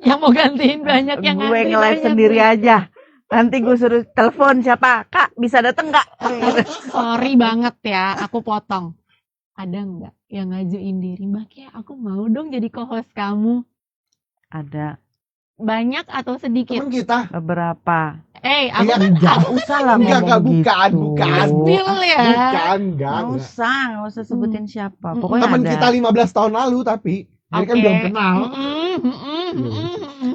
Yang mau gantiin banyak, yang Gue ngantri nge-live banyak. sendiri aja. Nanti gue suruh telepon siapa, Kak bisa dateng nggak? Sorry banget ya, aku potong. Ada nggak yang ngajuin diri, Mbak Kia, aku mau dong jadi co-host kamu? Ada Banyak atau sedikit? Temen kita. beberapa. Aku Iya, kan Nggak usah lah Enggak, ngomong bukan, gitu. bukan. spill ya. Bukan, Nggak enggak. usah sebutin siapa. Pokoknya Temen ada. kita 15 tahun lalu tapi dia kan Oke. belum kenal.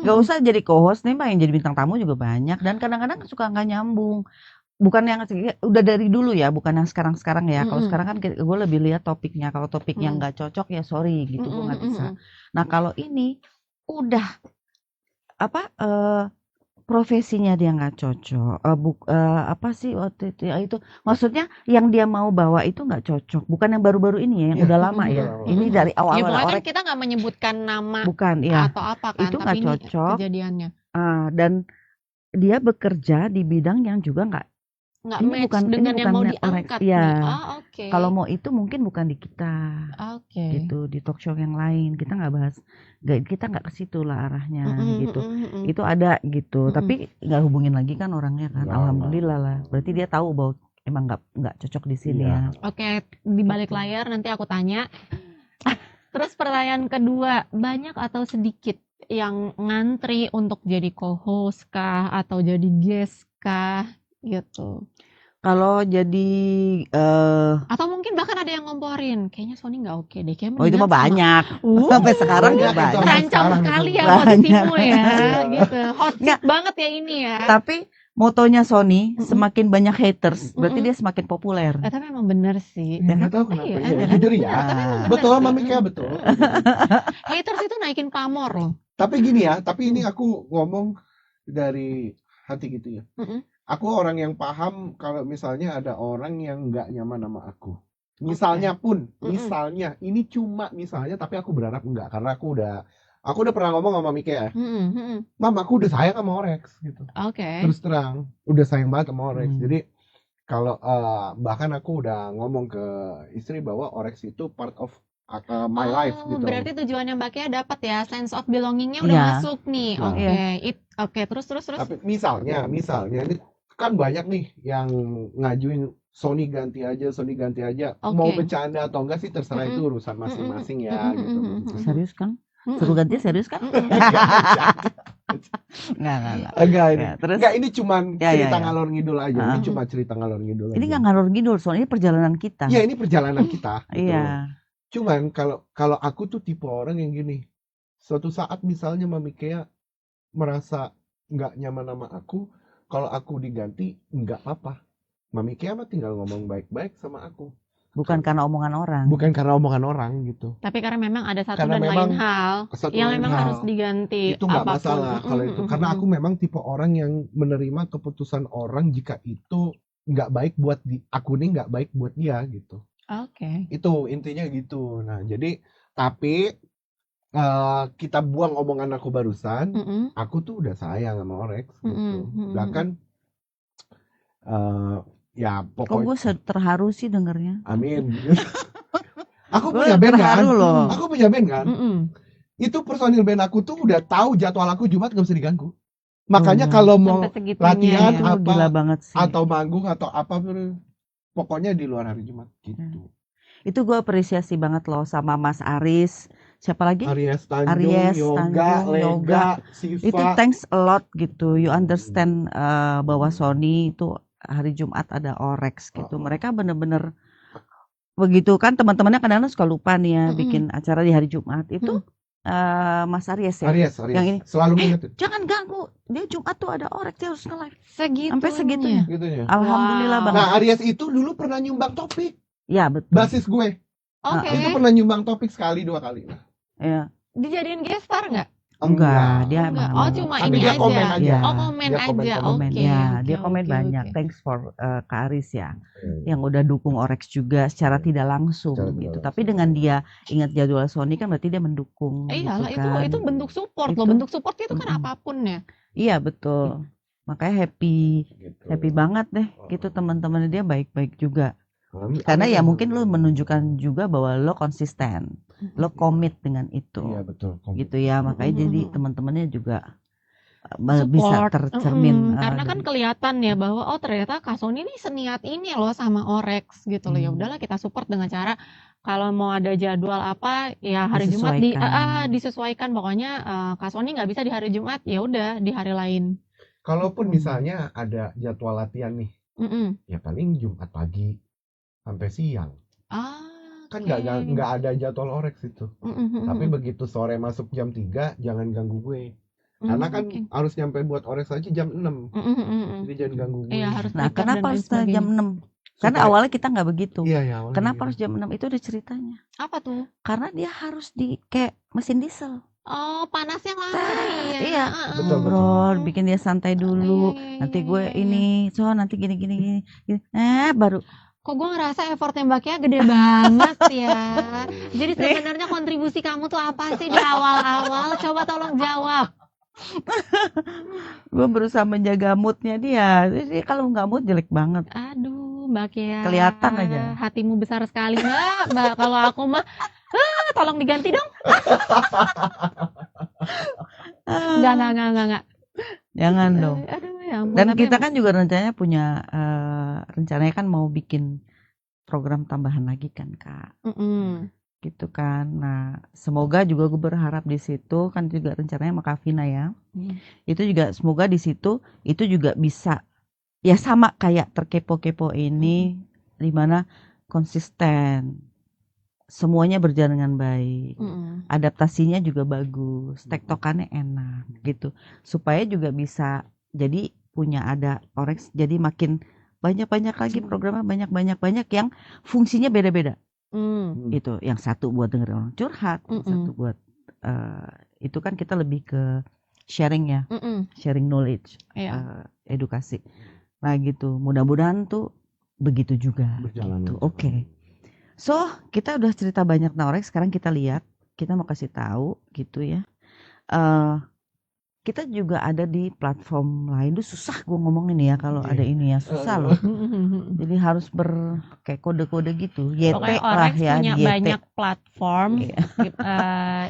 Nggak usah jadi co-host nih, Mbak, yang jadi bintang tamu juga banyak. Dan kadang-kadang suka nggak nyambung. Bukan yang udah dari dulu ya, bukan yang sekarang-sekarang ya. Kalau sekarang kan gue lebih lihat topiknya. Kalau topiknya nggak cocok ya sorry gitu, gue nggak bisa. Nah kalau ini udah profesinya dia nggak cocok. Apa sih waktu itu? Maksudnya yang dia mau bawa itu nggak cocok. Bukan yang baru-baru ini ya, yang udah lama ya. Ini dari Ya awal-awal pokoknya kan orang. kita nggak menyebutkan nama Bukan ya. atau apa kan, Itu tapi nggak ini cocok. kejadiannya. Dan dia bekerja di bidang yang juga nggak Match dengan yang mau diangkat ya. nih. Oke. Kalau mau itu mungkin bukan di kita. Oke. Gitu, di talk show yang lain kita nggak bahas, kita nggak ke situ lah arahnya gitu. Itu ada gitu, tapi nggak hubungin lagi kan orangnya kan. Alhamdulillah lah, berarti dia tahu bahwa emang nggak cocok di sini ya. Oke, di balik layar nanti aku tanya. Terus pertanyaan kedua, banyak atau sedikit yang ngantri untuk jadi co-host kah atau jadi guest kah gitu? Kalau jadi atau mungkin bahkan ada yang ngomporin, kayaknya Sony nggak oke deh, kayaknya itu mah banyak. Sampai sekarang Banyak juga itu. banyak. terancam sekarang sekali itu. ya Banyak. posisimu ya, gitu. Hot seat Nggak. banget ya ini ya. Tapi motonya Sony, semakin banyak haters, berarti dia semakin populer. Tapi emang bener sih. Nggak tahu kenapa. Iya, Ya, jujur ya. bener Betul, sih. Mami kayak betul. Haters itu naikin pamor loh. Tapi gini ya, tapi ini aku ngomong dari hati gitu ya. Aku orang yang paham kalau misalnya ada orang yang nggak nyaman sama aku. Misalnya pun, misalnya, ini cuma misalnya, tapi aku berharap enggak, karena aku udah pernah ngomong sama Mika ya. Mam, aku udah sayang sama Orex gitu. Oke. Terus terang, udah sayang banget sama Orex. Jadi kalau bahkan aku udah ngomong ke istri bahwa Orex itu part of my life gitu. Berarti tujuannya Mbak Kia dapat ya, sense of belongingnya udah masuk nih. Oke. Terus. Tapi misalnya ini kan banyak nih yang ngajuin Sony ganti aja. Mau bercanda atau enggak sih terserah, itu urusan masing-masing ya gitu. Serius kan? Suruh ganti serius kan? Enggak. Terus Ini cuma cerita ngalor ngidul aja. Ini cuma cerita ngalor ngidul. Ini nggak ngalor ngidul, soalnya ini perjalanan kita. Iya, ini perjalanan kita. Gitu. Iya. Cuman kalau aku tuh tipe orang yang gini. Suatu saat misalnya Mami Kea merasa nggak nyaman sama aku, kalau aku diganti nggak apa-apa. Mami Kea mah tinggal ngomong baik-baik sama aku. Bukan karena omongan orang. Bukan karena omongan orang gitu. Tapi karena memang ada satu Karena dan memang lain hal yang memang harus diganti. Itu nggak masalah kalau itu. Karena aku memang tipe orang yang menerima keputusan orang jika itu nggak baik buat aku nih, nggak baik buat dia gitu. Oke. Itu intinya gitu. Nah jadi tapi kita buang omongan aku barusan. Aku tuh udah sayang sama Orex gitu. Bahkan ya pokoknya. Kok gue terharu sih dengernya. Amin. Aku punya band kan. Loh. Aku punya band kan. Itu personil band aku tuh udah tahu jadwal aku Jumat gak bisa diganggu. Makanya kalau mau latihan ya. apa Gila banget sih. atau manggung atau apa, pokoknya di luar hari Jumat gitu. Itu gue apresiasi banget loh sama Mas Aris. Siapa lagi? Aries Tanjung, Yoga, Siva. Itu thanks a lot gitu. You understand bahwa Sony itu hari Jumat ada Orex gitu. Mereka bener-bener begitu kan, teman-temannya kadang-kadang suka lupa nih ya bikin acara di hari Jumat. Itu Mas Aries ya. Aries. Yang ini selalu ingetin. Jangan ganggu. Dia Jumat tuh ada Orex, dia harus nge-live. Sampai segitunya. Gitunya. Alhamdulillah banget. Nah, Aries itu dulu pernah nyumbang topik. Ya, betul. Basis gue. Oke. Itu pernah nyumbang topik sekali 2 kali. Ya. Dijadiin guest star nggak? Enggak, dia Enggak. emang. Cuma Tapi ini dia aja. komen aja. Komen Dia aja. komen. Oke. Ya, dia komen oke, banyak. oke. Thanks for Kak Aris ya, yang udah dukung Orex juga secara tidak langsung gitu. Tapi dengan dia ingat jadwal Sony kan berarti dia mendukung. Iyalah, gitu kan. itu bentuk support Itu. loh. Bentuk support itu kan apapun ya. Iya betul. Makanya happy banget deh. Gitu teman-teman dia baik-baik juga. Karena ya Amin. mungkin lo menunjukkan juga bahwa lo konsisten, lo komit dengan itu, Iya betul. gitu ya. Makanya jadi Mm-mm. teman-temannya juga bisa Support. tercermin Karena kan dari kelihatan ya bahwa oh ternyata Kak Sony ini seniat ini loh sama Orex gitu loh. Ya udahlah kita support dengan cara kalau mau ada jadwal apa ya hari Jumat disesuaikan. disesuaikan, pokoknya Kak Sony nggak bisa di hari Jumat, ya udah di hari lain. Kalaupun misalnya ada jadwal latihan nih, Mm-mm. ya paling Jumat pagi sampai siang. Kan nggak ada jadwal Orex itu. Mm-mm. Tapi begitu sore masuk jam 3, jangan ganggu gue. Karena kan Oke. harus nyampe buat Orex aja jam 6. Mm-mm. Jadi jangan ganggu gue. Iya, harus Nah, prepare dan kenapa lain harus sebagainya. jam 6? Karena Supaya- awalnya kita nggak begitu. Iya ya. awalnya Kenapa gitu. harus jam 6? Itu ada ceritanya. Apa tuh? Karena dia harus di kayak mesin diesel. Oh, panasnya lama ya. Iya. Betul, Ngobrol, bikin dia santai dulu. Iya, Nanti iya, gue iya. ini, so nanti gini. Baru Kok gue ngerasa effort tembaknya gede banget ya. Jadi sebenarnya kontribusi kamu tuh apa sih di awal-awal? Coba tolong jawab. gue berusaha menjaga moodnya dia. Jadi kalau nggak mood jelek banget. Aduh, Mbak Kia. Kelihatan aja. Hatimu besar sekali, Mbak. Kalau aku mah, tolong diganti dong. Enggak. Jangan dong. Aduh, ya ampun. Dan Tapi kita kan juga rencananya rencananya kan mau bikin program tambahan lagi kan, Kak. Mm-mm. Gitu kan. Nah, semoga juga gue berharap di situ kan juga rencananya sama Kak Vina ya. Itu juga semoga di situ itu juga bisa ya sama kayak terkepo-kepo ini di mana konsisten. Semuanya berjalan dengan baik. Mm-mm. Adaptasinya juga bagus, tektokannya enak gitu. Supaya juga bisa jadi punya ada Orex jadi makin banyak lagi programnya banyak yang fungsinya beda-beda. Gitu. Yang satu buat dengerin orang curhat, yang satu buat itu kan kita lebih ke sharing ya. Sharing knowledge, Iya. edukasi. Nah gitu. Mudah-mudahan tuh begitu juga. Berjalan. Gitu. Oke. So, kita udah cerita banyak tentang Orex, sekarang kita lihat, kita mau kasih tahu gitu ya. Kita juga ada di platform lain. Itu susah gue ngomongin ya kalau ada ini ya, susah loh. Jadi harus kayak kode-kode gitu. YT Pokoknya lah Orex ya, punya YT. banyak platform.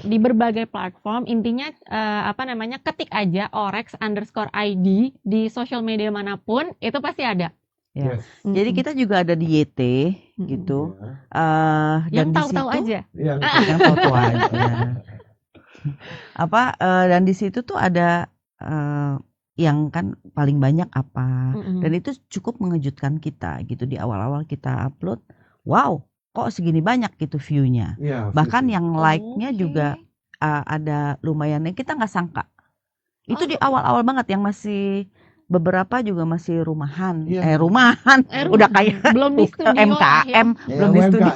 Di berbagai platform. Intinya ketik aja Orex_ID di sosial media manapun, itu pasti ada. Ya. Yes. Jadi kita juga ada di YT gitu. Yang dan tahu-tahu di situ, aja. Yang tahu-tahu aja. Dan di situ tuh ada yang kan paling banyak apa. Dan itu cukup mengejutkan kita gitu. Di awal-awal kita upload, wow, kok segini banyak gitu view-nya. Ya, Bahkan view. yang like-nya juga ada lumayan, kita nggak sangka. Itu di awal-awal banget yang masih beberapa juga masih rumahan. Rumahan. Udah kayak belum di studio MKM, lah, belum di studio.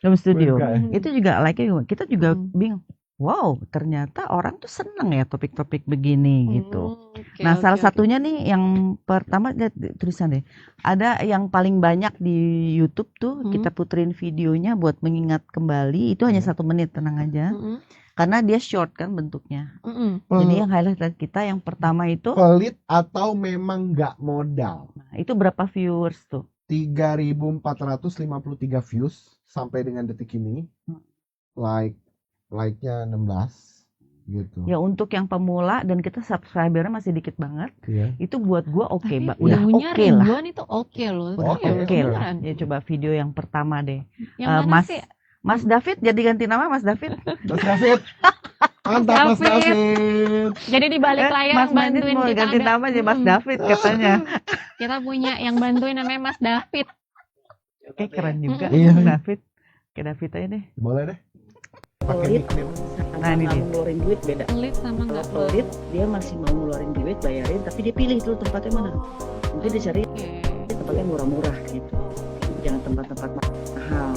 Belum studio. UMKM. Itu juga like-nya kita juga bingung. Wow, ternyata orang tuh seneng ya topik-topik begini gitu. Nah, salah satunya nih yang pertama tulisan deh. Ada yang paling banyak di YouTube tuh kita puterin videonya buat mengingat kembali. Itu hanya 1 menit, tenang aja. Karena dia short kan bentuknya. Jadi yang highlight kita yang pertama itu pelit atau memang nggak modal. Nah, itu berapa viewers tuh? 3.453 views sampai dengan detik ini. Like-nya 16 gitu. Ya untuk yang pemula dan kita subscribernya masih dikit banget. Iya. Itu buat gua oke, Mbak. Udah oke lah. Ribuan itu oke loh. Udah Oke lah. Ya coba video yang pertama deh. Yang mana Mas sih? Mas David jadi ganti nama Mas David. Mas David. Mantap Mas David. Jadi di balik layar Mas yang bantuin mau kita ganti nama jadi Mas David katanya. Kita punya yang bantuin namanya Mas David. Oke, keren juga Iya. David. Oke, David aja deh. Boleh deh. Pakai Pelit nickname. nah ini dia. Ngeluarin duit beda. Pelit sama Kalau nggak pelit dia masih mau ngeluarin duit bayarin, tapi dia pilih tuh tempatnya mana. Mungkin dia cari tempatnya murah-murah gitu. Jangan tempat-tempat mahal.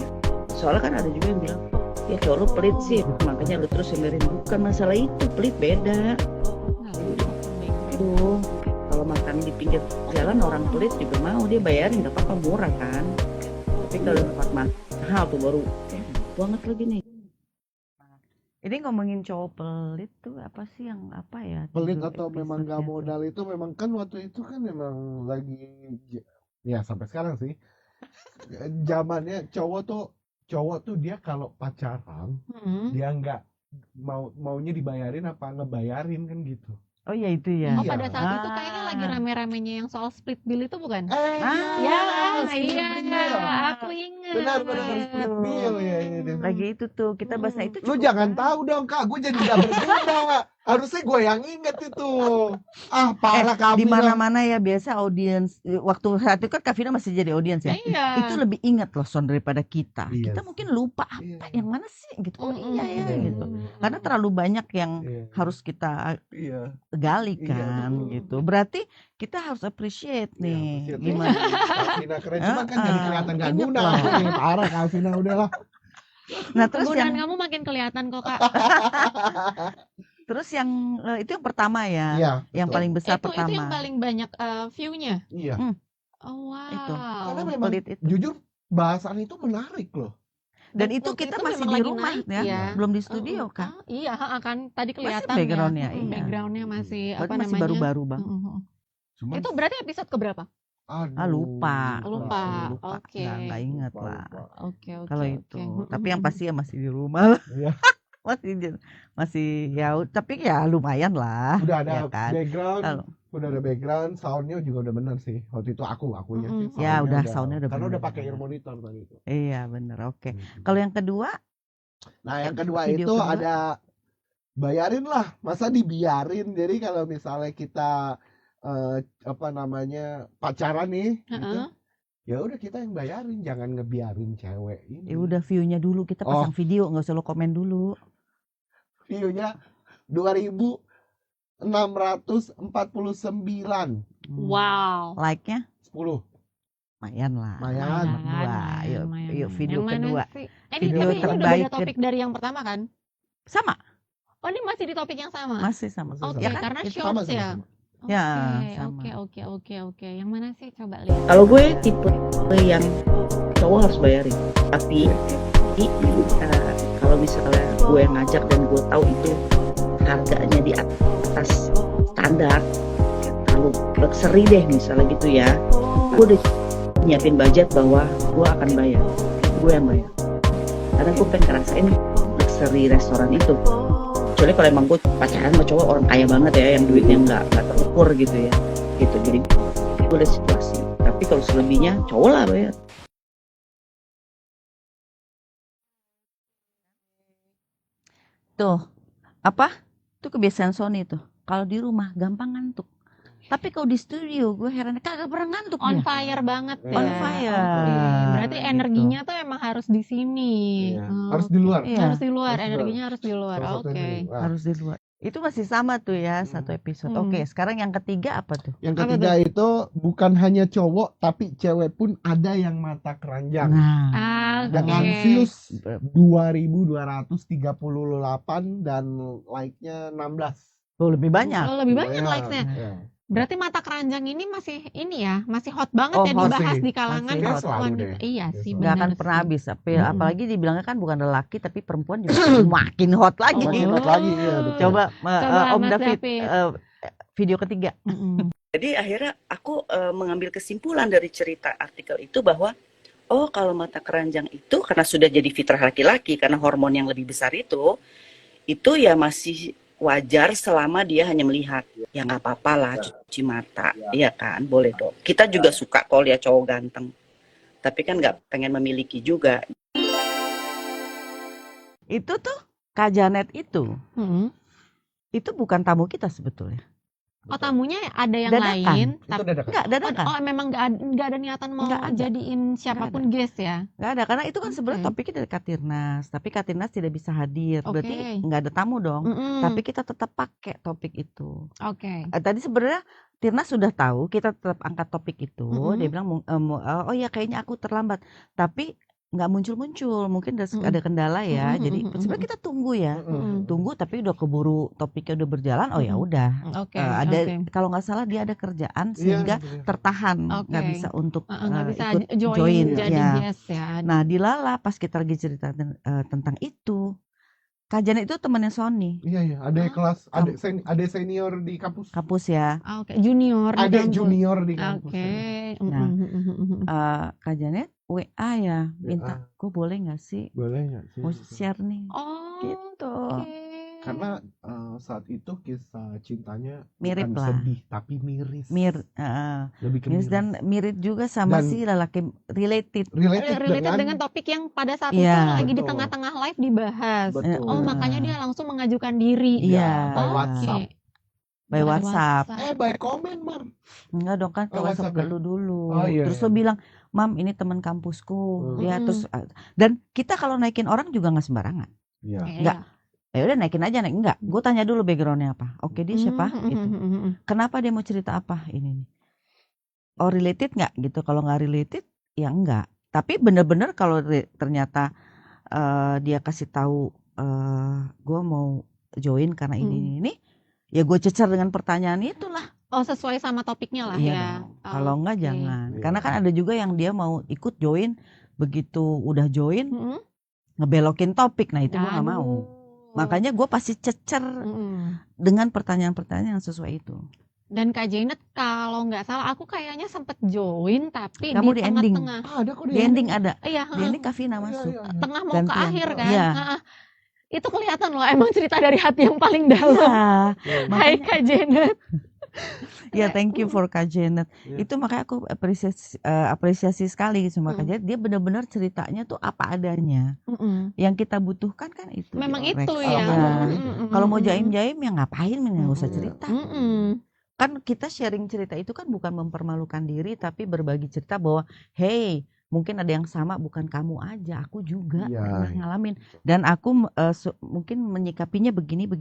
Soalnya kan ada juga yang bilang, ya cowok lu pelit sih, makanya lu terus yang bukan masalah itu, pelit beda. Tuh, kalau makan di pinggir jalan orang pelit juga mau dia bayarin, nggak apa-apa murah kan. Tapi kalau tempat mahal tuh baru banget lagi nih. Ini ngomongin cowok pelit tuh apa sih yang apa ya? Pelit judul atau memang nggak episode-nya tuh? modal itu memang kan waktu itu kan memang lagi ya sampai sekarang sih zamannya cowok tuh dia kalau pacaran dia nggak maunya dibayarin apa ngebayarin kan gitu. Oh ya itu ya. Oh Iya. pada saat itu kayaknya lagi rame-ramenya yang soal split bill itu bukan? Ah, Iya, split bill. aku ingat. Benar split bill ya ini. Lagi itu tuh kita bahas itu. Lu cukup jangan kan? tahu dong kak, gue jadi gak berguna. Harusnya gue yang inget itu. Ah parah kami. Di mana-mana ya biasa audiens waktu saat itu kan Kak Vina masih jadi audiens ya. Iya. Itu lebih ingat loh Son daripada kita. Iya Kita sih. mungkin lupa Iya. apa yang mana sih gitu. Oh iya ya Iya. gitu. Karena terlalu banyak yang Iya. harus kita Iya. gali Iya, kan betul. gitu. Berarti kita harus appreciate nih Iya, gimana. Kak Vina keren, cuman kan jadi kelihatan gak Ingat guna. loh. Parah Kak Vina udahlah. Nah terus Kegunaan yang kamu makin kelihatan kok kak. itu yang pertama ya. Iya. Yang betul. paling besar Itu pertama. yang paling banyak view-nya. Iya. Oh wow. Itu. Karena memang Pelit itu. jujur bahasan itu menarik loh. Dan Waktu itu kita itu masih memang di lagi rumah naik, ya, ya. belum di studio kan. Iya, kan tadi kelihatan background-nya, ya. iya. Background-nya masih Berarti apa masih namanya? baru-baru bang. Cuman Itu berarti episode keberapa? aduh, Lupa. Lupa. Oke. Nggak ingat Lupa, lah. lupa. Oke. Kalau oke. itu. Tapi yang pasti ya masih di rumah lah. Iya. masih ya tapi ya lumayan lah. Udah ada ya kan? background, Kalau udah ada background, soundnya juga udah bener sih. Waktu itu akunya sih. Ya, soundnya soundnya udah karena bener. udah pakai ear monitor tadi itu. iya bener oke. Kalau yang kedua Nah yang kedua video itu kedua? ada bayarin lah, masa dibiarin. Jadi kalau misalnya kita apa namanya pacaran nih, gitu, ya udah kita yang bayarin, jangan ngebiarin cewek ini. ya udah view-nya dulu kita pasang video nggak usah lo komen dulu. View-nya 2.649, Wow. Like-nya 10. lumayan lah. Lumayan. Kedua, yuk video Yang mana kedua. sih? Video Tapi ini udah terbaik beda topik dari yang pertama kan? Sama, Oh ini masih di topik yang sama? masih sama. Oke, Ya kan? karena Itu shorts ya. Ya, Oke, sama. oke. Yang mana sih? Coba lihat. Kalau gue tipe yang cowok harus bayarin, tapi kalau misalnya gue ngajak dan gue tahu itu harganya di atas standar, terlalu luxury deh misalnya gitu ya, gue udah nyiapin budget bahwa gue akan bayar, gue yang bayar, karena gue pengen ngerasain luxury restoran itu. Kecuali kalau emang gue pacaran sama cowok orang kaya banget ya, yang duitnya nggak terukur gitu ya, gitu. Jadi gue lihat situasi. Tapi kalau selebihnya cowok lah bayar. Tuh, apa? Itu kebiasaan Sony tuh. Kalau di rumah gampang ngantuk. Tapi kalau di studio gue heran kagak pernah ngantuk On dia. fire banget ya. On fire. Oke, berarti Gitu. energinya tuh emang harus di sini. Iya. Oh, Harus di luar. Iya. Harus di luar, Harus di energinya harus di luar. Salah Oke. satunya di luar. Harus di luar. Itu masih sama tuh ya satu episode. Oke, sekarang yang ketiga apa tuh? Yang Apa ketiga itu bukan hanya cowok tapi cewek pun ada yang mata keranjang. Nah, Dengan Oke. views 2.238 dan like-nya 16. tuh lebih banyak. Oh, lebih banyak Lumayan. likes-nya. Ya. Berarti mata keranjang ini masih masih hot banget Oh, ya hot dibahas sih. di kalangan Masih hot. Selalu wanita. deh. Iya sih, Nggak benar akan sih. pernah habis. Mm-mm. Apalagi dibilangnya kan bukan lelaki tapi perempuan juga makin hot lagi. Oh. Makin hot lagi ya. betul. Coba, Om Mas David, David. video ketiga. Mm-mm. Jadi akhirnya aku mengambil kesimpulan dari cerita artikel itu bahwa oh kalau mata keranjang itu karena sudah jadi fitrah laki-laki karena hormon yang lebih besar itu ya masih wajar selama dia hanya melihat. Ya nggak apa-apa lah cuci mata, iya kan, boleh dong. Kita juga suka kalau lihat cowok ganteng, tapi kan nggak pengen memiliki juga. Itu tuh Kak Janet itu bukan tamu kita sebetulnya. Oh, tamunya ada yang Dadakan. lain, Itu tapi dadakan. Enggak, dadakan. memang nggak ada niatan mau Nggak ada. jadiin siapapun guest ya. Nggak ada, karena itu kan sebenarnya Oke. topiknya dari Katirnas, tapi Katirnas tidak bisa hadir. Berarti Oke. nggak ada tamu dong. Mm-mm. Tapi kita tetap pakai topik itu. Oke. Tadi sebenarnya Tirnas sudah tahu kita tetap angkat topik itu. Mm-mm. Dia bilang oh ya kayaknya aku terlambat. Tapi nggak muncul-muncul. Mungkin ada kendala ya. Mm-mm, Jadi mm-mm, sebenarnya kita tunggu ya. Mm-mm. Tunggu tapi udah keburu topiknya udah berjalan. Oh ya udah. Oke. Ada oke. kalau nggak salah dia ada kerjaan Iya, sehingga betul. tertahan Oke. nggak bisa untuk Nggak bisa ikut join jadi ya. guest ya. Nah di Lala pas kita lagi cerita tentang itu Kak Janet itu temannya Sony, Iya, ada Ah, kelas, ada senior di kampus. kampus ya. Oke, junior di Ada kampus. junior di kampus. Oke. Nah, Mm-mm. Kak Janet WA ya, minta, WA. gue boleh nggak sih Boleh nggak sih? mau share nih, Oh, gitu. oke. Karena saat itu kisah cintanya Mirip bukan lah. sedih, tapi miris. Lebih ke Miris miris. dan mirip juga sama Dan- si lelaki related. Related dengan topik yang pada saat itu Iya. lagi di Betul. tengah-tengah live dibahas. Betul. Oh, makanya dia langsung mengajukan diri. Iya, by Oke. WhatsApp. by WhatsApp. By komen, Mar. Enggak dong, kan ke Oh, WhatsApp WhatsApp ke lu dulu. Oh, iya, Terus iya. lo bilang, "Mam, ini teman kampusku." Ya, Mm-mm. terus dan kita kalau naikin orang juga nggak sembarangan. Iya. Enggak. Ya udah naikin aja, naik enggak. Gue tanya dulu backgroundnya apa. Oke, dia siapa? Gitu. Kenapa dia mau cerita apa ini nih? Oh, related nggak gitu? Kalau nggak related, ya enggak. Tapi bener-bener kalau ternyata dia kasih tahu gue mau join karena ini, ya gue cecer dengan pertanyaan itulah. Oh, sesuai sama topiknya lah Iya ya. dong. Kalau enggak Oke. jangan. Iya. Karena kan ada juga yang dia mau ikut join, begitu udah join Mm-mm. ngebelokin topik. Nah, itu gue nggak mau. Aduh. Makanya gue pasti cecer Mm-mm. dengan pertanyaan-pertanyaan yang sesuai itu. Dan Kak Janet kalau nggak salah aku kayaknya sempet join tapi Kamu di ending. tengah-tengah. Ada kok Di ending ada. Iya, Di ending Kavina masuk. tengah mau Gantian. ke akhir kan. Iya. Itu kelihatan loh emang cerita dari hati yang paling dalam. Iya. Hai Makanya, Kak Janet. ya thank you for Kak Janet. Iya. Itu makanya aku apresiasi sekali sama Kak Mm. Janet. Dia benar-benar ceritanya tuh apa adanya. Mm-mm. Yang kita butuhkan kan itu. Memang di itu Orex. ya. Iya. Mm-mm. Kalau mau jaim-jaim ya ngapain, nggak usah Mm-mm. cerita. Mm-mm. Kan kita sharing cerita itu kan bukan mempermalukan diri, tapi berbagi cerita bahwa hey, mungkin ada yang sama, bukan kamu aja, aku juga Iya. pernah ngalamin. Dan aku mungkin menyikapinya begini.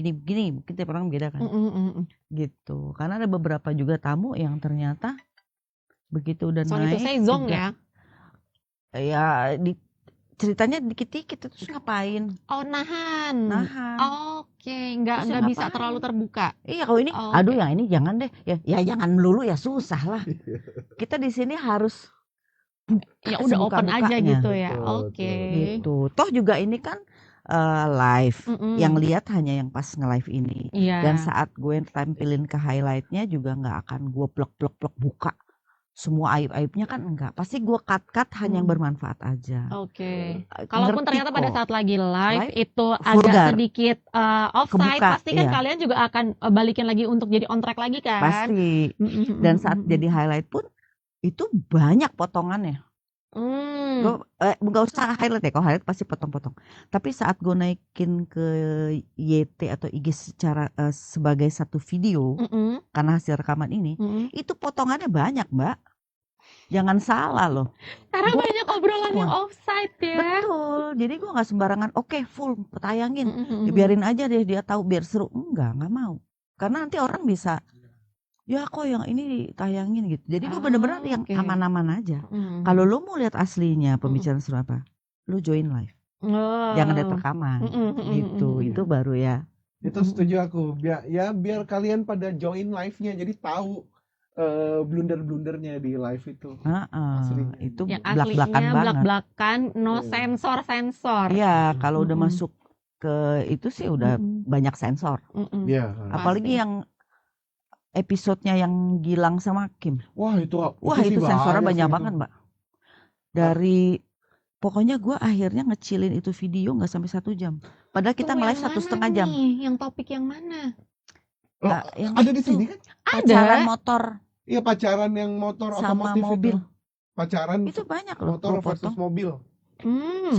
Mungkin tiap orang beda kan, Mm-mm. gitu. Karena ada beberapa juga tamu yang ternyata begitu udah Sorry to naik, say zong ya. ya ceritanya dikit-dikit terus ngapain? Oh, nahan. Nahan. Oke, nggak Terus bisa ngapain? terlalu terbuka. Iya, kalau ini, Oh, aduh oke. yang ini jangan deh. Ya jangan melulu ya, susah lah. Kita di sini harus Ya udah open aja sebuka-bukanya. gitu ya. Betul, Oke. gitu. Toh juga ini kan live. Mm-mm. Yang lihat hanya yang pas nge-live ini. Iya. Dan saat gue tampilin ke highlightnya juga nggak akan gue plek buka semua aib-aibnya kan enggak. Pasti gue cut hanya yang bermanfaat aja. Oke. Kalaupun Ngerti ternyata pada kok. saat lagi live Live, itu agak vulgar. sedikit offside, Kebuka, pasti kan iya. kalian juga akan balikin lagi untuk jadi on track lagi kan? Pasti. Dan saat jadi highlight pun itu banyak potongannya. Gue nggak usah highlight ya, kalau highlight pasti potong-potong. Tapi saat gue naikin ke YT atau IG secara sebagai satu video karena hasil rekaman ini, itu potongannya banyak, Mbak. Jangan salah loh. Karena Gua- banyak obrolan yang offside ya. Betul. Jadi gue nggak sembarangan. Oke, full tayangin. Mm-mm. Biarin aja deh dia tahu biar seru. Nggak mau. Karena nanti orang bisa. Ya kok yang ini ditayangin gitu. Jadi gue bener-bener yang oke. aman-aman aja. Mm. Kalau lu mau lihat aslinya pembicaraan seru apa, lu join live. Oh. Jangan lihat rekaman. Gitu. Itu baru ya. Itu setuju aku. Biar kalian pada join live-nya jadi tahu blunder-blundernya di live itu. Aslinya. Itu Yang blak-blakan aslinya banget. blak-blakan, no Iya. sensor. Iya, kalau udah Mm-mm. masuk ke itu sih udah banyak sensor. Iya. Apalagi yang episodenya yang Gilang sama Kim. Wah, itu Itu sih sensornya bahaya banyak sih banget, itu. Mbak. Dari pokoknya gue akhirnya ngecilin itu video nggak sampai 1 jam. Padahal kita Tuh, nge-live yang 1,5 mana jam. nih? Yang topik yang mana? Loh, Yang ada di itu, sini kan? pacaran motor Iya, pacaran yang motor sama otomotif mobil. itu. Pacaran Itu banyak loh. motor Gue versus potong mobil. 1,5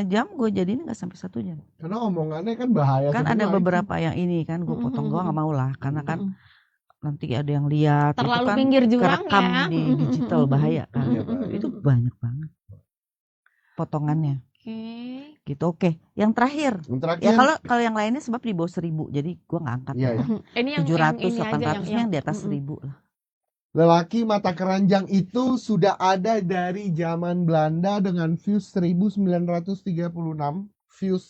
jam, gue jadiin nggak sampai 1 jam. Karena omongannya kan bahaya Kan semua ada itu. beberapa yang ini kan gue potong, gue nggak mau lah karena kan nanti ada yang lihat itu Terlalu kan pinggir jurang kerekam ya. di digital bahaya kan. Iya, bahaya. Itu banyak banget potongannya Oke. gitu. Oke, yang terakhir Yang terakhir. ya kalau yang lainnya sebab di bawah 1.000 jadi gue nggak angkat Iya, ya. iya. Ini yang 700 ini aja 800 yang di atas 1.000 lah. Lelaki mata keranjang itu sudah ada dari zaman Belanda dengan views 1936, views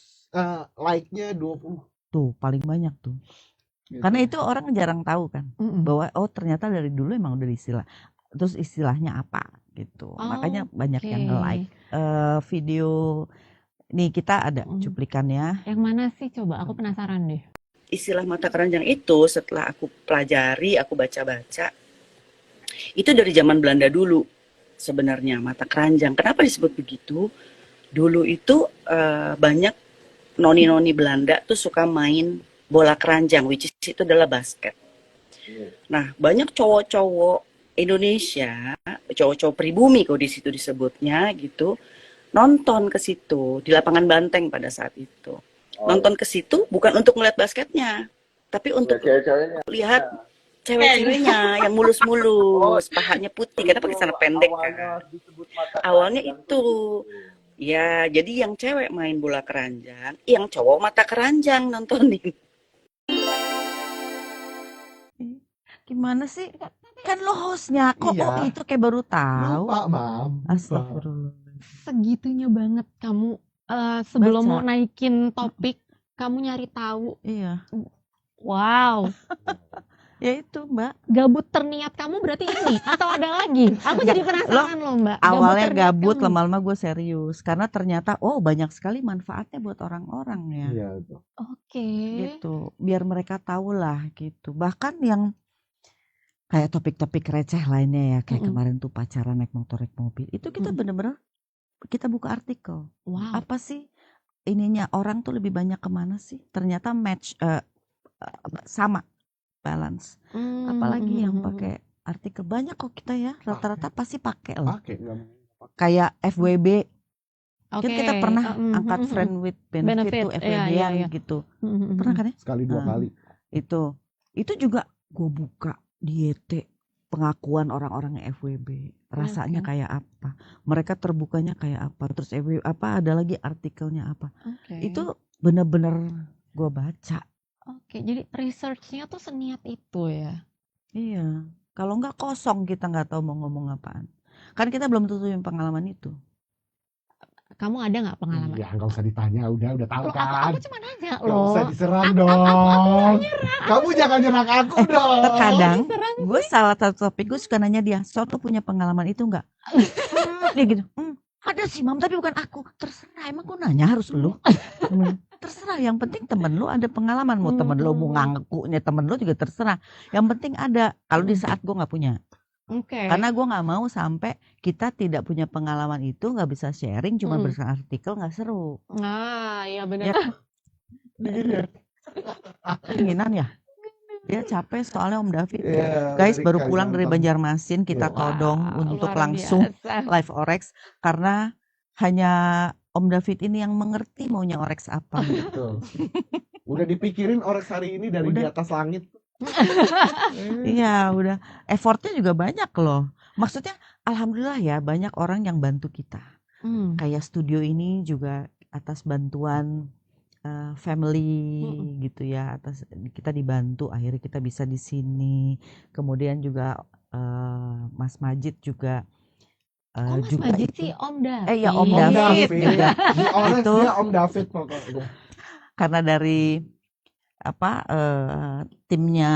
like-nya 20. Tuh paling banyak tuh. Gitu. Karena itu orang jarang tahu kan bahwa oh ternyata dari dulu emang udah istilah. Terus istilahnya apa gitu. Makanya banyak yang nge-like. Video nih kita ada cuplikannya. Yang mana sih coba? Aku penasaran deh. Istilah mata keranjang itu setelah aku pelajari, aku baca-baca, itu dari zaman Belanda dulu sebenarnya mata keranjang. Kenapa disebut begitu? Dulu itu banyak noni-noni Belanda tuh suka main bola keranjang, which is itu adalah basket. Nah, banyak cowok-cowok Indonesia, cowok-cowok pribumi kalau di situ disebutnya gitu, nonton ke situ di lapangan Banteng pada saat itu. Nonton ke situ bukan untuk melihat basketnya, tapi untuk lihat cewek-ceweknya yang mulus-mulus, pahanya putih, karena pakai celana pendek kan. Awalnya itu. Ya, jadi yang cewek main bola keranjang, yang cowok mata keranjang nontonin. Gimana sih? Kan lo hostnya, kok Iya. itu kayak baru tahu. Lupa, Mam. Astagfirullah. Segitunya banget kamu sebelum Baca. mau naikin topik, kamu nyari tahu. Iya. Wow. Ya itu Mbak. Gabut terniat kamu berarti ini atau ada lagi? Aku jadi penasaran loh Mbak. Awalnya terniat gabut, kamu. lama-lama gue serius. Karena ternyata banyak sekali manfaatnya buat orang-orang ya. Iya, itu. Oke. Gitu. Biar mereka tahu lah gitu. Bahkan yang kayak topik-topik receh lainnya ya. Kayak kemarin tuh pacaran naik motor, naik mobil. Itu kita bener-bener kita buka artikel. Wow. Apa sih ininya, orang tuh lebih banyak kemana sih? Ternyata match sama, balance. Apalagi yang pakai artikel banyak kok kita ya, rata-rata pasti pakai lah. Pakai nggak mungkin pakai. Kayak FWB. Oke. Kan kita pernah angkat friend with benefit tuh FWB-an iya. gitu. Pernah kan ya? Sekali 2 kali. Itu juga gue buka di YT pengakuan orang-orang yang FWB. Rasanya kayak apa? Mereka terbukanya kayak apa? Terus FWB apa, ada lagi artikelnya apa? Itu bener-bener gue baca. Oke, jadi research-nya tuh seniat itu ya. Iya. Kalau nggak kosong, kita nggak tahu mau ngomong apaan. Kan kita belum tentu yang pengalaman itu. Kamu ada nggak pengalaman? Iya, nggak usah ditanya, udah tahu Loh, kan. aku cuma nanya Nggak loh. usah diserang dong. Kamu jangan nyerang aku dong. Terkadang gue salah satu topik, gue suka nanya dia, "So, lu punya pengalaman itu nggak?" Dia gitu, "Ada sih Mam, tapi bukan aku." Terserah, emang gue nanya harus lu? Terserah, yang penting temen lu ada pengalaman. Mau temen lu mau ngakunya temen lu juga terserah. Yang penting ada. Kalau di saat gue nggak punya. Oke. Karena gue nggak mau sampai kita tidak punya pengalaman itu, nggak bisa sharing, cuma berdasarkan artikel, nggak seru. Nah, iya benar. Ya. Keinginan ya. Dia capek soalnya Om David. Guys, baru pulang dari Banjarmasin, kita todong untuk langsung live Orex karena hanya Om David ini yang mengerti maunya Orex apa. Betul. Udah dipikirin Orex hari ini dari di atas langit. Iya, udah. Effortnya juga banyak loh. Maksudnya alhamdulillah ya, banyak orang yang bantu kita. Kayak studio ini juga atas bantuan family gitu ya, atas kita dibantu akhirnya kita bisa di sini. Kemudian juga Mas Majid juga Mas juga Majid itu. sih Om David. Ya Om David juga. Di Orex Itu dia Om David pokoknya. karena dari timnya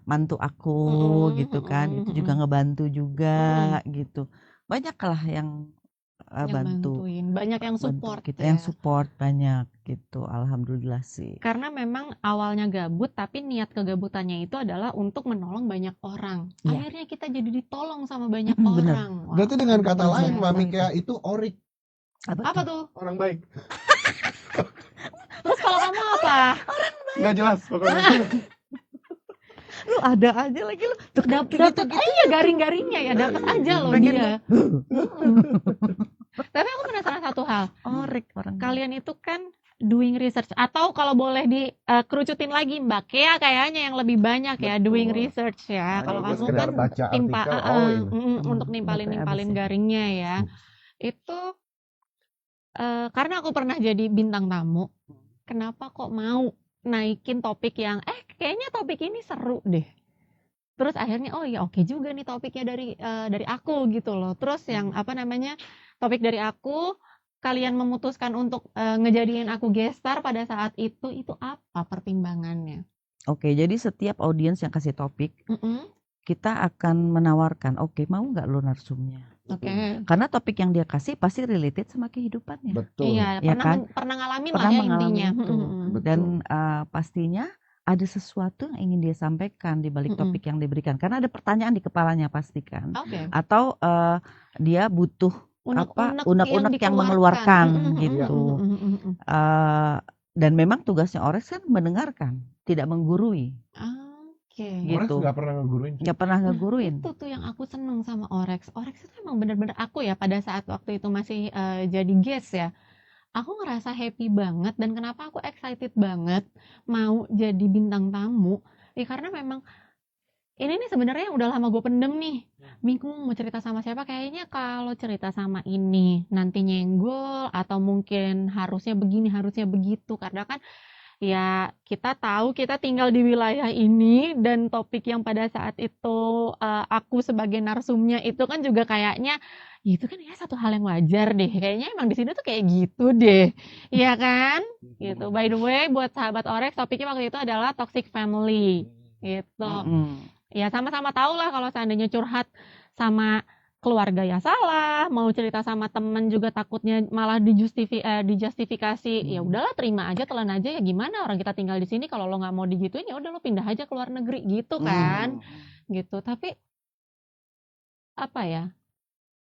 mantu aku gitu kan, itu juga ngebantu juga gitu. Banyak lah yang bantu. Bantuin. Banyak yang support kita ya. yang support banyak gitu, alhamdulillah sih. Karena memang awalnya gabut, tapi niat kegabutannya itu adalah untuk menolong banyak orang. Iya. Akhirnya kita jadi ditolong sama banyak Bener. orang. Wah, Berarti dengan kata luar lain biasa Mami itu. kayak itu Orik, Apa tuh? orang baik. Terus kalau kamu apa? Nggak jelas pokoknya. Lu ada aja lagi lu. Dapat aja garing-garingnya ya, dapat aja loh Pengen dia. Tapi aku penasaran satu hal. Orek orang. Kalian itu kan doing research, atau kalau boleh dikerucutin lagi Mbak Kea kayaknya yang lebih banyak ya doing research ya. Kalau kamu sekedar kan baca artikel, untuk nimpalin garingnya ya. Itu karena aku pernah jadi bintang tamu. Kenapa kok mau naikin topik yang kayaknya topik ini seru deh. Terus akhirnya oke juga nih topiknya dari aku gitu loh. Terus yang topik dari aku, kalian memutuskan untuk ngejadiin aku guest star pada saat itu apa pertimbangannya? Oke, jadi setiap audiens yang kasih topik, kita akan menawarkan, oke, mau nggak lo narsumnya? Oke. Karena topik yang dia kasih pasti related sama kehidupannya. Betul. Iya, Ya pernah kan? pernah ngalamin Pernah lah ya mengalami intinya. itu. Betul. Dan pastinya ada sesuatu yang ingin dia sampaikan di balik topik yang diberikan. Karena ada pertanyaan di kepalanya pasti kan. Oke. Atau dia butuh unek-unek yang mengeluarkan gitu. Dan memang tugasnya Orex kan mendengarkan, tidak menggurui. Oke. Orex Gitu. nggak pernah ngeguruin. Nggak pernah ngeguruin. Itu tuh yang aku seneng sama Orex. Orex itu emang bener-bener aku ya pada saat waktu itu masih jadi guest ya. Aku ngerasa happy banget dan kenapa aku excited banget mau jadi bintang tamu. Ya karena memang ini nih sebenarnya udah lama gue pendem nih. Bingung mau cerita sama siapa. Kayaknya kalau cerita sama ini nanti nyenggol atau mungkin harusnya begini, harusnya begitu. Karena kan ya kita tahu kita tinggal di wilayah ini dan topik yang pada saat itu aku sebagai narsumnya itu kan juga kayaknya ya itu kan ya satu hal yang wajar deh. Kayaknya emang di sini tuh kayak gitu deh. Iya kan? Gitu. By the way, buat sahabat Orex, topiknya waktu itu adalah toxic family. Gitu. Ya sama-sama tahu lah kalau seandainya curhat sama keluarga ya salah, mau cerita sama temen juga takutnya malah dijustifikasi. Ya udahlah terima aja, telan aja, ya gimana orang kita tinggal di sini, kalau lo nggak mau digituin ya udah lo pindah aja ke luar negeri gitu kan. Gitu. Tapi apa ya?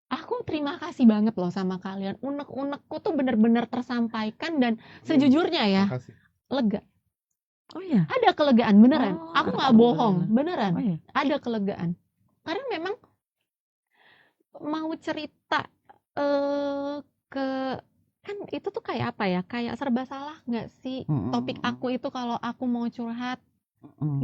Aku terima kasih banget loh sama kalian. Unek-unekku tuh bener-bener tersampaikan dan sejujurnya ya Makasih. lega. Oh iya. Ada kelegaan beneran. Oh, Aku nggak bohong, beneran. Oh iya. Ada kelegaan. Karena memang mau cerita ke kan itu tuh kayak apa ya? Kayak serba salah nggak sih topik aku itu kalau aku mau curhat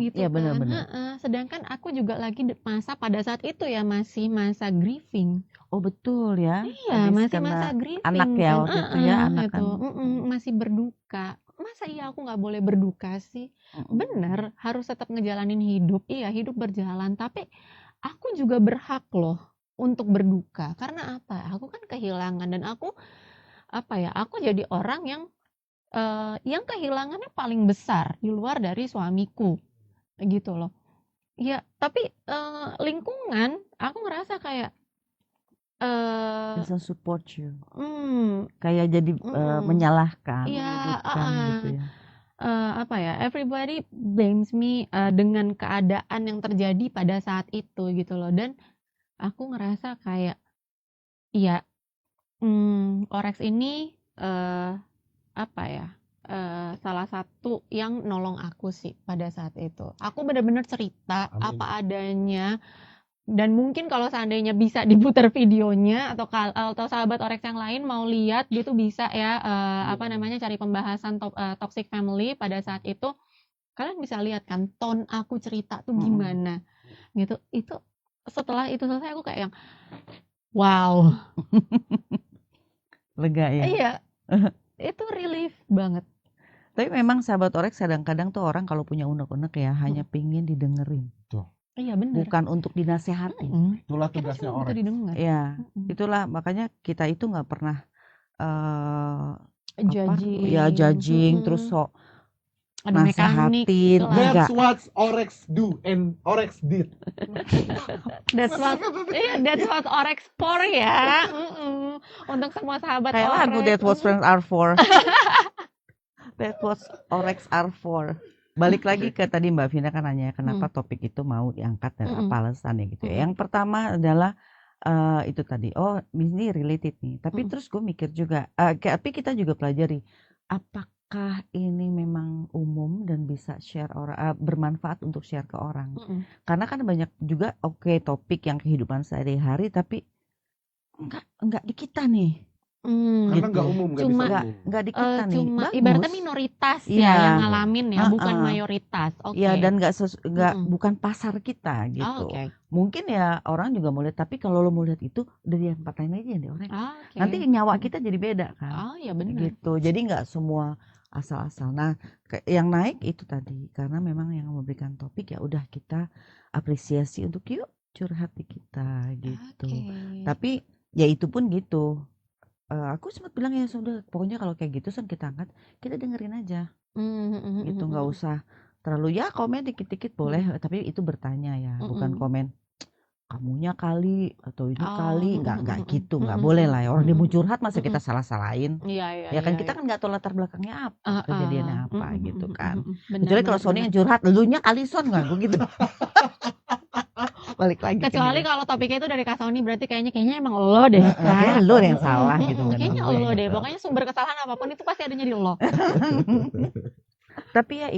gitu Iya, kan. benar-benar. Sedangkan aku juga lagi masa pada saat itu ya masih masa grieving. Oh betul ya. Iya, Habis masih kena masa grieving anak ya kan. waktu itu ya, anak gitu. kan. Masih berduka. Masa iya aku nggak boleh berduka sih? Bener, harus tetap ngejalanin hidup. Iya, hidup berjalan. Tapi aku juga berhak loh untuk berduka. Karena apa? Aku kan kehilangan dan aku apa ya? Aku jadi orang yang kehilangannya paling besar di luar dari suamiku, gitu loh. Ya, tapi lingkungan, aku ngerasa kayak Doesn't support you. hmm, Kayak jadi menyalahkan, Iya, menyudutkan gitu ya. apa ya? Everybody blames me dengan keadaan yang terjadi pada saat itu gitu loh. Dan aku ngerasa kayak, iya, Orex ini apa ya? Salah satu yang nolong aku sih pada saat itu. Aku benar-benar cerita Amin. apa adanya. Dan mungkin kalau seandainya bisa diputar videonya atau sahabat Orex yang lain mau lihat gitu bisa ya apa namanya cari pembahasan toxic family pada saat itu, kalian bisa lihat kan tone aku cerita tuh gimana gitu. Itu setelah itu selesai aku kayak yang wow. Lega ya. Iya. Itu relief banget. Tapi memang sahabat Orex kadang-kadang tuh orang kalau punya unek-unek ya hanya pingin didengerin. Iya benar. Bukan untuk dinasehati. Itulah Kita tugasnya cuma butuh Orex. didengar. Ya, itulah makanya kita itu nggak pernah judging terus sok ada mekanik nasehatin, lah. enggak. That's what Orex do and Orex did. That's what Orex for ya. Untuk semua sahabat Kayak Orex. lagu That Was Friends Are For. That Was Orex Are For. Balik lagi ke tadi Mbak Vina kan nanya kenapa topik itu mau diangkat dan apa alasannya gitu ya. Yang pertama adalah itu tadi, oh ini related nih. Tapi terus gue mikir juga, tapi kita juga pelajari apakah ini memang umum dan bisa share bermanfaat untuk share ke orang. Karena kan banyak juga topik yang kehidupan sehari-hari tapi enggak di kita nih. Karena Gitu. nggak umum, nggak bisa umum. Nggak di kita nih. Cuma Bagus. ibaratnya minoritas ya Iya. yang ngalamin ya, bukan mayoritas. Oke. Ya dan bukan pasar kita gitu. Oke. Mungkin ya orang juga mau lihat, tapi kalau lo mau lihat itu dari tempat lain aja deh orang. Oke. Nanti nyawa kita jadi beda kan. Oh ya benar. Gitu. Jadi nggak semua asal-asal. Nah, yang naik itu tadi karena memang yang memberikan topik ya udah kita apresiasi untuk yuk curhat di kita gitu. Tapi ya itu pun gitu. Aku sempat bilang ya sudah pokoknya kalau kayak gitu kita angkat, kita dengerin aja. Gitu nggak usah terlalu ya komen dikit-dikit boleh, tapi itu bertanya ya, bukan komen kamunya kali atau ini Oh, kali, nggak gitu, nggak mm, boleh lah ya. Orang dia mau mm, curhat masa mm, kita salah-salahin. Iya, Ya kan iya, kita iya. kan nggak tahu latar belakangnya apa, kejadiannya apa gitu kan. Benar, Kecuali kalau benar, Sony benar. yang curhat, elunya kali Son nggak gue gitu. Balik lagi ke Kecuali dia. kalau topiknya itu dari Kak Sony, berarti kayaknya emang lo deh, Kayaknya Kak. lo yang salah gitu kan. Kayaknya gue. lo deh. Pokoknya sumber kesalahan apapun itu pasti adanya di lo. Tapi ya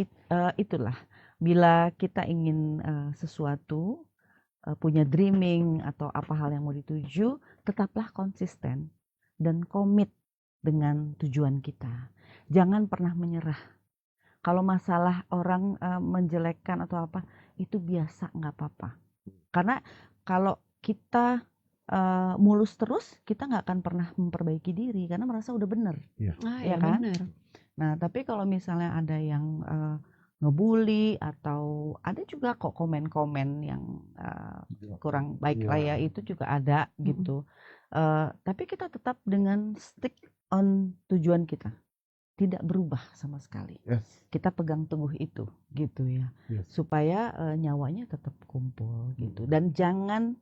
itulah, bila kita ingin sesuatu, punya dreaming atau apa hal yang mau dituju, tetaplah konsisten dan komit dengan tujuan kita. Jangan pernah menyerah. Kalau masalah orang menjelekkan atau apa, itu biasa, nggak apa-apa. Karena kalau kita mulus terus, kita nggak akan pernah memperbaiki diri karena merasa udah bener. Ah, Ya ya kan? benar. Nah, tapi kalau misalnya ada yang ngebully atau ada juga kok komen-komen yang kurang baik lah ya, itu juga ada gitu. Tapi kita tetap dengan stick on tujuan kita, tidak berubah sama sekali. Yes. Kita pegang teguh itu gitu ya, Yes. supaya nyawanya tetap kumpul gitu. Dan jangan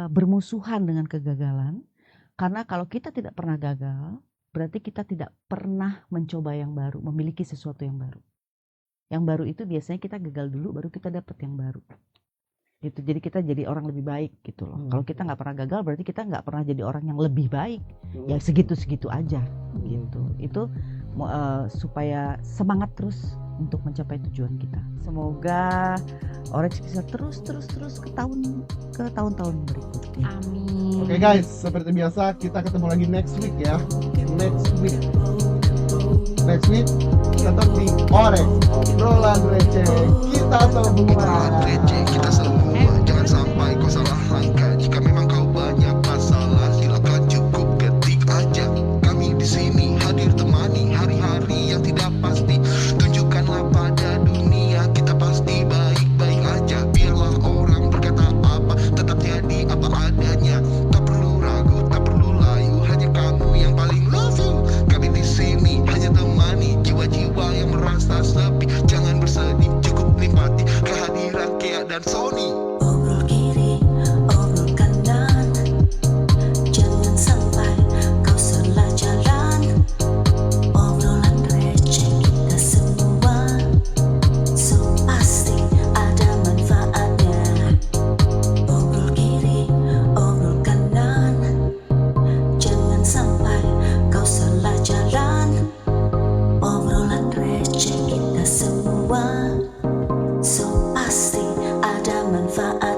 bermusuhan dengan kegagalan, karena kalau kita tidak pernah gagal, berarti kita tidak pernah mencoba yang baru, memiliki sesuatu yang baru. Yang baru itu biasanya kita gagal dulu, baru kita dapat yang baru. Gitu. Jadi kita jadi orang lebih baik gitu loh. Kalau kita nggak pernah gagal, berarti kita nggak pernah jadi orang yang lebih baik. Ya segitu-segitu aja gitu. Itu supaya semangat terus untuk mencapai tujuan kita. Semoga Orex bisa terus ke tahun-tahun berikutnya. Amin. Oke guys, seperti biasa kita ketemu lagi next week ya. Next week tetap di Orex, obrolan receh kita semua. Kita semua, jangan sampai kau salah langkah. Jika memang kau banyak masalah, silakan cukup ketik aja. Kami di sini hadir temani hari-hari yang tidak pasti. Tunjukkanlah pada dunia kita pasti baik-baik aja. Biarlah orang berkata apa, tetap jadi apa adanya. Tak perlu ragu, tak perlu layu, hanya kamu yang paling love you. Kami di sini hanya temani jiwa-jiwa yang merasa sepi. Jangan bersedih, cukup nikmati kehadiran Kea dan Sony. Obrol kiri, obrol kanan, jangan sampai kau salah jalan. Obrolan receh kita semua, so pasti ada manfaatnya. Obrol kiri, obrol kanan, jangan sampai kau salah jalan. Obrolan receh kita semua, so pasti ada manfaat.